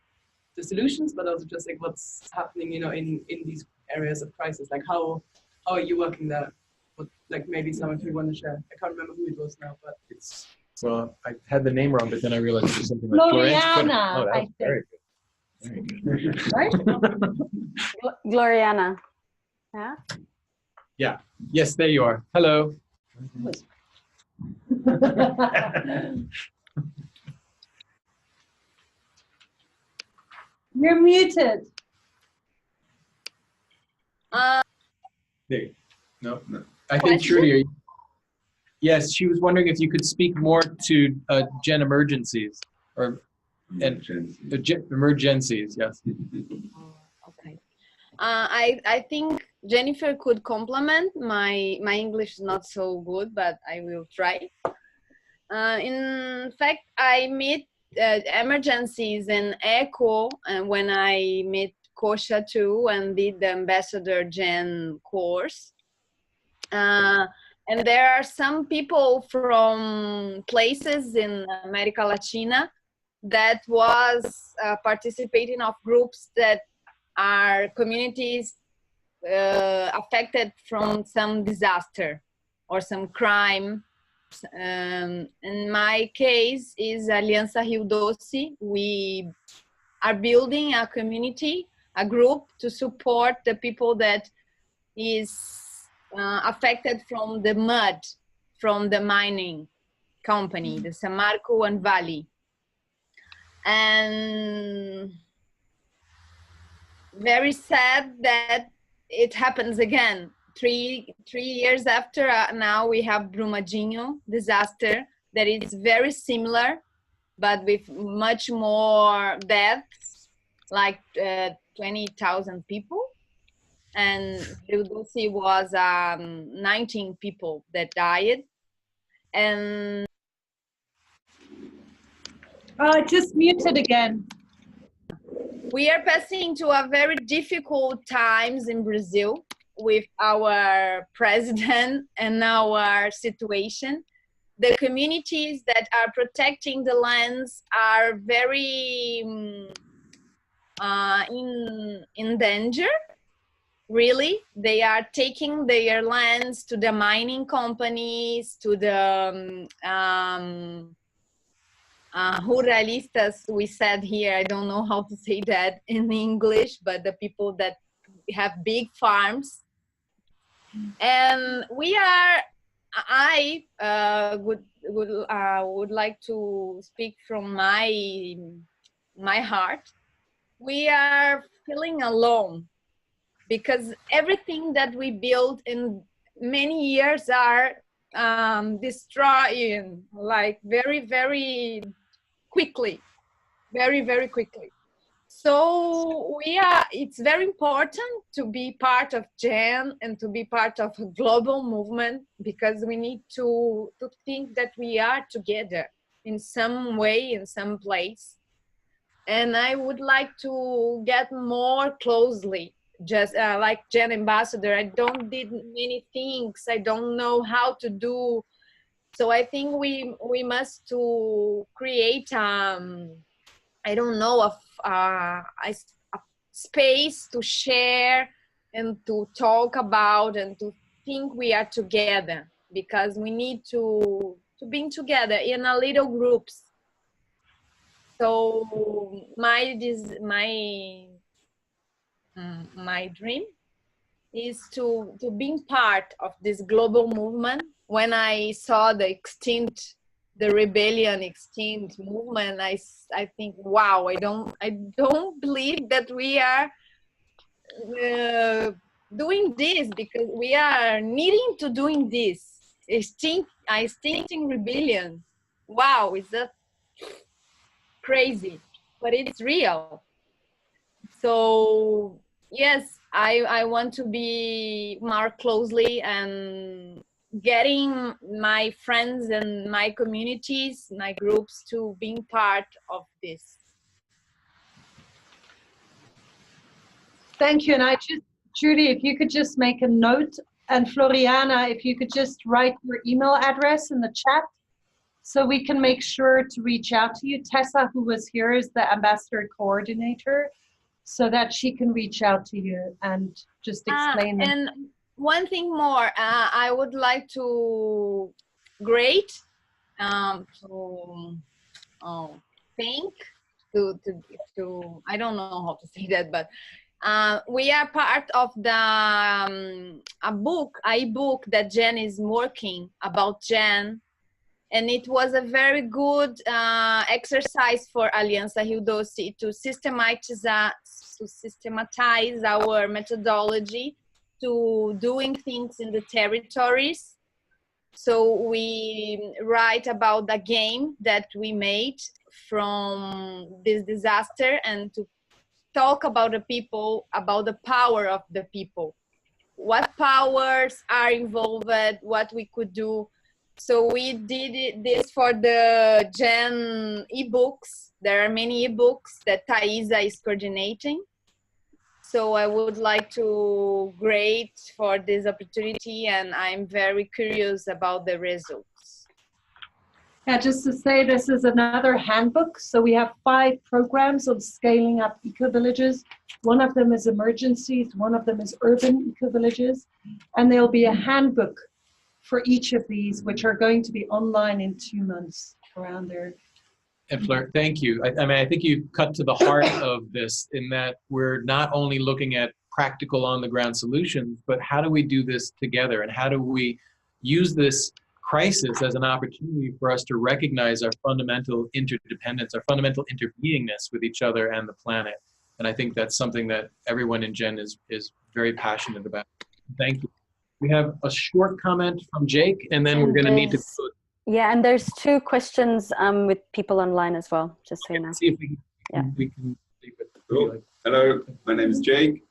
S7: the solutions, but also just like what's happening, you know, in these areas of crisis, like how are you working there? What, like maybe some of you want to share. I can't remember who it was now, but
S2: it's, well, I had the name wrong, but then I realized it was something like
S13: Gloriana.
S2: Oh, that was very good. Very good.
S13: Right? Gloriana. Yeah.
S2: Yeah. Yes, there you are. Hello.
S1: You're muted.
S2: There. No. I think Trudy. Yes, she was wondering if you could speak more to Gen emergencies or emergencies. Yes.
S21: Okay. I think Jennifer could complement. My English is not so good, but I will try. In fact, I meet emergencies and ECHO, and when I met Kosha too and did the Ambassador Gen course. And there are some people from places in America Latina that was participating of groups that are communities affected from some disaster or some crime. In my case is Aliança Rio Doce. We are building a community, a group to support the people that is affected from the mud, from the mining company, the Samarco and Valley. And very sad that it happens again. Three years after, now we have Brumadinho disaster that is very similar, but with much more deaths, like 20,000 people. And Rio Doce was 19 people that died. And
S1: Just muted again.
S21: we are passing to a very difficult times in Brazil with our president and our situation. The communities that are protecting the lands are very in danger. Really, they are taking their lands to the mining companies, to the ruralistas, we said here. I don't know how to say that in English, but the people that have big farms. And we are, I would like to speak from my heart. We are feeling alone because everything that we built in many years are destroying, like very, very quickly, very, very quickly. So it's very important to be part of Gen and to be part of a global movement, because we need to think that we are together in some way, in some place. And I would like to get more closely, just like Gen ambassador. I don't did many things. I don't know how to do. So I think we must to create I don't know, a space to share and to talk about and to think we are together, because we need to be together in a little groups. So my dream is to being part of this global movement. When I saw the rebellion extinct movement, I think, wow, I don't believe that we are doing this, because we are needing to doing this. Extincting rebellion. Wow, is that crazy? But it's real. So yes, I want to be more closely and getting my friends and my communities, my groups, to being part of this.
S1: Thank you. And Judy, if you could just make a note, and Floriana, if you could just write your email address in the chat so we can make sure to reach out to you. Tessa, who was here, is the ambassador coordinator, so that she can reach out to you and just explain them.
S21: And one thing more, I would like to thank to I don't know how to say that, but we are part of the iBook that Jen is working about Jen, and it was a very good exercise for Aliança Rio Doce to systematize our methodology to doing things in the territories. So we write about the game that we made from this disaster, and to talk about the people, about the power of the people, what powers are involved, what we could do. So we did this for the Gen ebooks. There are many ebooks that Thaisa is coordinating. So I would like to grade for this opportunity, and I'm very curious about the results.
S1: Yeah, just to say, this is another handbook. So we have 5 programs of scaling up ecovillages. One of them is emergencies, one of them is urban ecovillages, and there'll be a handbook for each of these, which are going to be online in 2 months around there.
S2: And Fleur, thank you. I mean, I think you cut to the heart of this, in that we're not only looking at practical on-the-ground solutions, but how do we do this together, and how do we use this crisis as an opportunity for us to recognize our fundamental interdependence, our fundamental interbeingness with each other and the planet. And I think that's something that everyone in Gen is very passionate about. Thank you. We have a short comment from Jake, and then we're going to need to close.
S13: Yeah, and there's 2 questions with people online as well, just so you know.
S2: See if we can
S8: Cool. Hello, my name is Jake.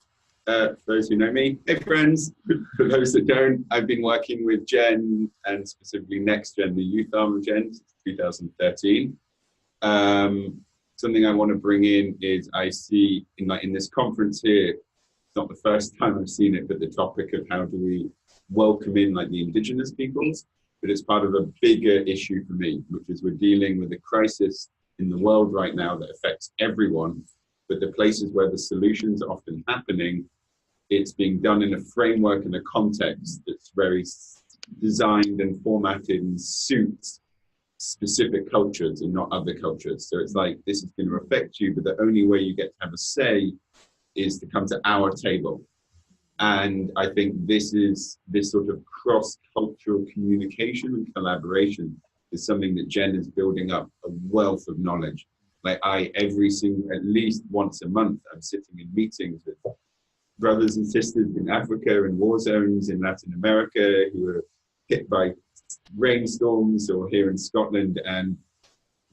S8: For those who know me, hey friends. For those that don't, I've been working with Gen, and specifically Next Gen, the youth arm of Gen, since 2013. Something I want to bring in is, I see in this conference here, it's not the first time I've seen it, but the topic of how do we welcome in like the indigenous peoples, but it's part of a bigger issue for me, which is we're dealing with a crisis in the world right now that affects everyone, but the places where the solutions are often happening, it's being done in a framework and a context that's very designed and formatted and suits specific cultures and not other cultures. So it's like, this is going to affect you, but the only way you get to have a say is to come to our table. And I think this sort of cross-cultural communication and collaboration is something that Gen is building up a wealth of knowledge. Like at least once a month, I'm sitting in meetings with brothers and sisters in Africa and war zones in Latin America who are hit by rainstorms, or here in Scotland, and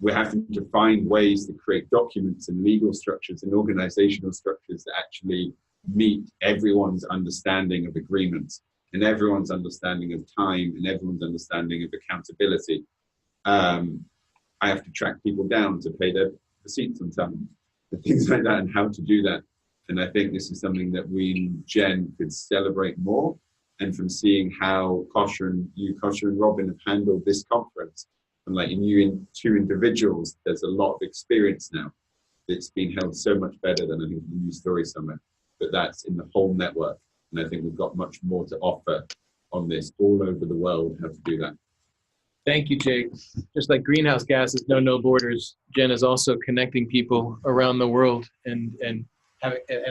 S8: we're having to find ways to create documents and legal structures and organizational structures that actually meet everyone's understanding of agreements and everyone's understanding of time and everyone's understanding of accountability. I have to track people down to pay their receipts on time, and things like that, and how to do that. And I think this is something that we in Gen could celebrate more. And from seeing how Kosha and Robin have handled this conference, and like in you in 2 individuals, there's a lot of experience now that's been held so much better than I think the New Story Summit. But that's in the whole network. And I think we've got much more to offer on this all over the world, how to do that.
S2: Thank you, Jake. Just like greenhouse gases know no borders, Jen is also connecting people around the world and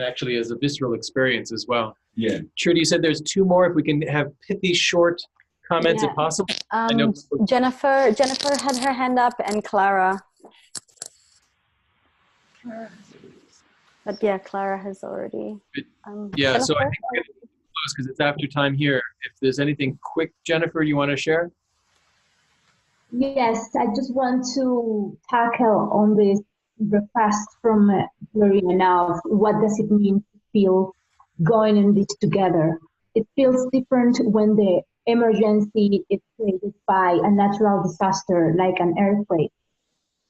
S2: actually as a visceral experience as well.
S8: Yeah.
S2: Trudy, you said there's two more. If we can have pithy, short comments if possible. I know.
S13: Jennifer had her hand up, and Clara. But yeah, Clara has already.
S2: Yeah,
S13: Jennifer?
S2: so I think we're going to close because it's after time here. If there's anything quick, Jennifer, you want to share?
S23: Yes, I just want to tackle on this request from Gloria now. What does it mean to feel going in this together? It feels different when the emergency is created by a natural disaster like an earthquake,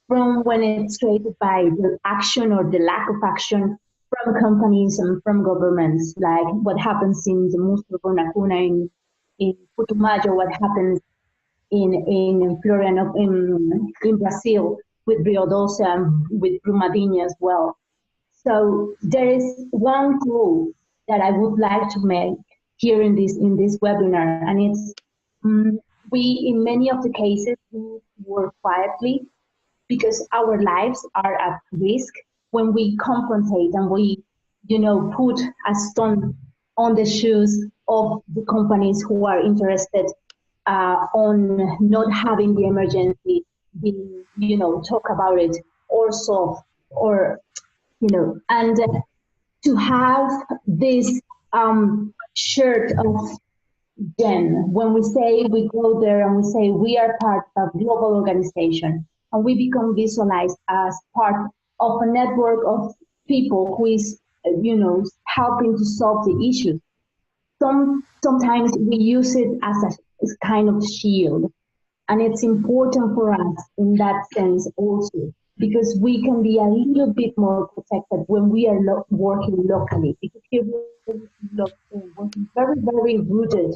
S23: from when it's created by the action or the lack of action from companies and from governments, like what happens in the Musco Gonacuna in Putumayo, what happens in Floriano, in Brazil with Rio Doce and with Brumadinho as well. So there is one clue that I would like to make here in this webinar, and it's we in many of the cases we work quietly because our lives are at risk when we confrontate and we, put a stone on the shoes of the companies who are interested on not having the emergency being, talk about it or solve or, and to have this shirt of Jen, when we say we go there and we say we are part of a global organization and we become visualized as part of a network of people who is, helping to solve the issues. Sometimes we use it as a kind of shield. And it's important for us in that sense also, because we can be a little bit more protected when we are working locally. Because here we're working very, very rooted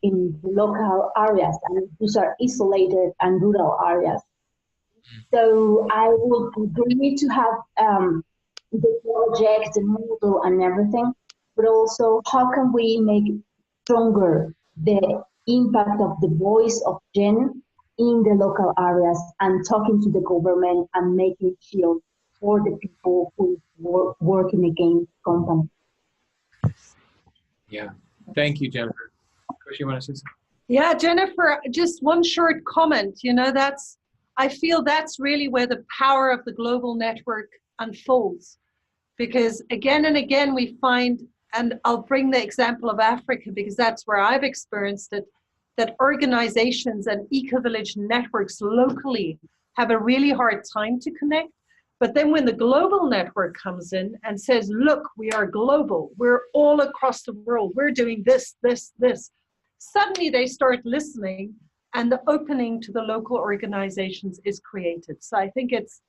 S23: in the local areas, and those are isolated and rural areas. So I would agree to have the project, the model and everything, but also how can we make stronger the impact of the voice of Jen in the local areas and talking to the government and making shield for the people who are working against companies.
S2: Yeah. Thank you, Jennifer. Kosha, you want to say something?
S1: Yeah, Jennifer, just one short comment. I feel that's really where the power of the global network unfolds. Because again and again we find, and I'll bring the example of Africa because that's where I've experienced it, that organizations and eco-village networks locally have a really hard time to connect. But then when the global network comes in and says, look, we are global, we're all across the world, we're doing this, this, this, suddenly they start listening and the opening to the local organizations is created. So I think it's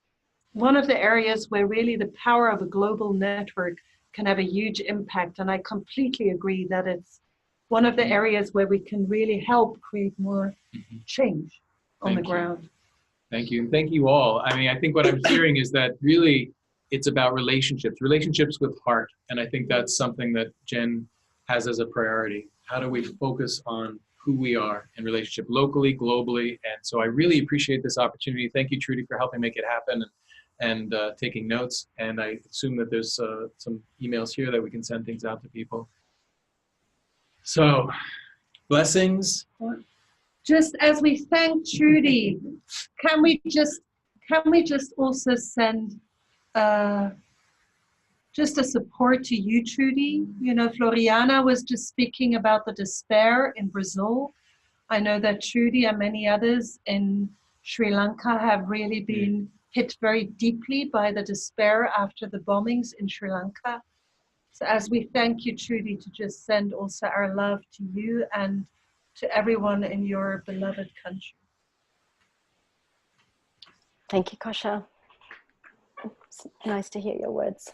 S1: one of the areas where really the power of a global network can have a huge impact. And I completely agree that it's one of the areas where we can really help create more change on the ground.
S2: Thank you. And thank you all. I mean, I think what I'm hearing is that really it's about relationships with heart. And I think that's something that Jen has as a priority. How do we focus on who we are in relationship locally, globally? And so I really appreciate this opportunity. Thank you, Trudy, for helping make it happen and taking notes. And I assume that there's some emails here that we can send things out to people. So, blessings.
S1: Just as we thank Trudy, can we just also send just a support to you, Trudy? Floriana was just speaking about the despair in Brazil. I know that Trudy and many others in Sri Lanka have really been hit very deeply by the despair after the bombings in Sri Lanka. So as we thank you, Trudy, to just send also our love to you and to everyone in your beloved country.
S13: Thank you, Kosha. It's nice to hear your words.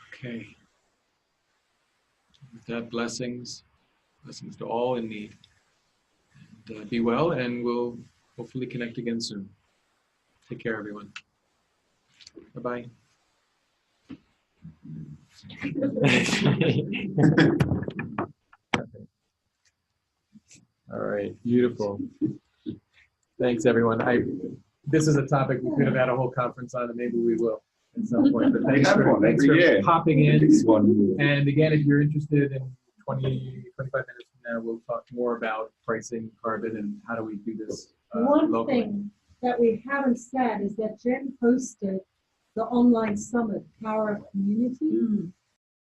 S2: Okay. With that, blessings to all in need. And be well, and we'll hopefully connect again soon. Take care, everyone. Bye-bye. All right, beautiful. Thanks, everyone. This is a topic we could have had a whole conference on, and maybe we will at some point. But thanks for popping in. And again, if you're interested in 20, 25 minutes from now, we'll talk more about pricing carbon and how do we do this
S9: One
S2: locally.
S9: thing that we haven't said is that Jen hosted the online summit, Power of Community,